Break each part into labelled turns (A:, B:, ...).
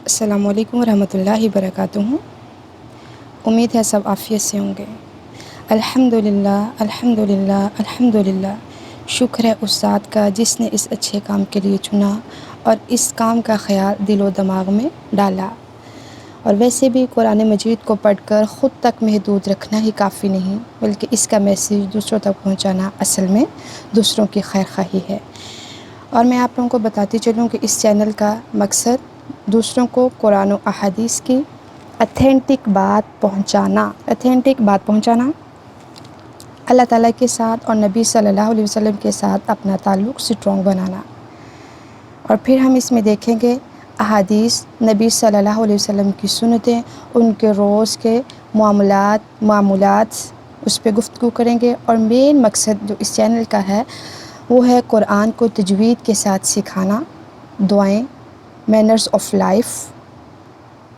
A: السلام علیکم ورحمۃ اللہ وبرکاتہ۔ امید ہے سب عافیت سے ہوں گے۔ الحمدللہ الحمدللہ الحمدللہ، شکر ہے اس ذات کا جس نے اس اچھے کام کے لیے چنا اور اس کام کا خیال دل و دماغ میں ڈالا۔ اور ویسے بھی قرآن مجید کو پڑھ کر خود تک محدود رکھنا ہی کافی نہیں، بلکہ اس کا میسیج دوسروں تک پہنچانا اصل میں دوسروں کی خیر خواہی ہے۔ اور میں آپ لوگوں کو بتاتی چلوں کہ اس چینل کا مقصد دوسروں کو قرآن و احادیث کی اتھینٹک بات پہنچانا، اللہ تعالیٰ کے ساتھ اور نبی صلی اللہ علیہ وسلم کے ساتھ اپنا تعلق اسٹرانگ بنانا۔ اور پھر ہم اس میں دیکھیں گے احادیث، نبی صلی اللہ علیہ وسلم کی سنتیں، ان کے روز کے معمولات اس پہ گفتگو کریں گے۔ اور مین مقصد جو اس چینل کا ہے وہ ہے قرآن کو تجوید کے ساتھ سکھانا، دعائیں، مینرز آف لائف۔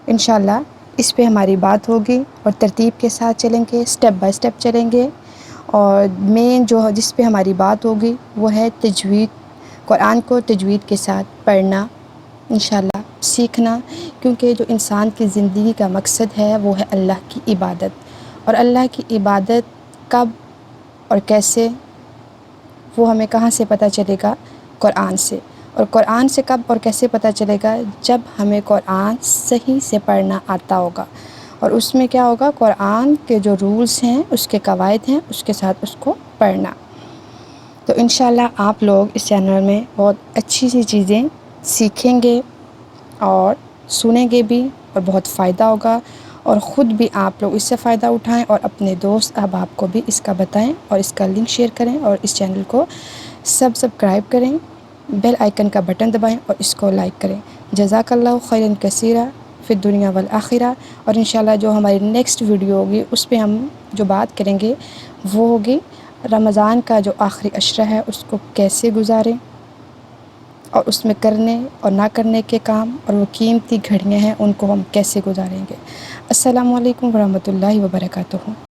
A: انشاءاللہ اس پہ ہماری بات ہوگی اور ترتیب کے ساتھ چلیں گے، سٹیپ بائی سٹیپ چلیں گے۔ اور مین جو جس پہ ہماری بات ہوگی وہ ہے تجوید، قرآن کو تجوید کے ساتھ پڑھنا، انشاءاللہ سیکھنا، کیونکہ جو انسان کی زندگی کا مقصد ہے وہ ہے اللہ کی عبادت۔ اور اللہ کی عبادت کب اور کیسے، وہ ہمیں کہاں سے پتہ چلے گا؟ قرآن سے۔ اور قرآن سے کب اور کیسے پتہ چلے گا؟ جب ہمیں قرآن صحیح سے پڑھنا آتا ہوگا، اور اس میں کیا ہوگا؟ قرآن کے جو رولز ہیں، اس کے قواعد ہیں، اس کے ساتھ اس کو پڑھنا۔ تو انشاءاللہ آپ لوگ اس چینل میں بہت اچھی سی چیزیں سیکھیں گے اور سنیں گے بھی، اور بہت فائدہ ہوگا، اور خود بھی آپ لوگ اس سے فائدہ اٹھائیں اور اپنے دوست احباب کو بھی اس کا بتائیں، اور اس کا لنک شیئر کریں، اور اس چینل کو سبسکرائب کریں، بیل آئیکن کا بٹن دبائیں اور اس کو لائک کریں۔ جزاک اللہ خیرا کثیرا فی الدنیا والآخرہ۔ اور انشاءاللہ جو ہماری نیکسٹ ویڈیو ہوگی اس پہ ہم جو بات کریں گے وہ ہوگی رمضان کا جو آخری عشرہ ہے اس کو کیسے گزاریں، اور اس میں کرنے اور نہ کرنے کے کام، اور وہ قیمتی گھڑیاں ہیں ان کو ہم کیسے گزاریں گے۔ السلام علیکم ورحمۃ اللہ وبرکاتہ۔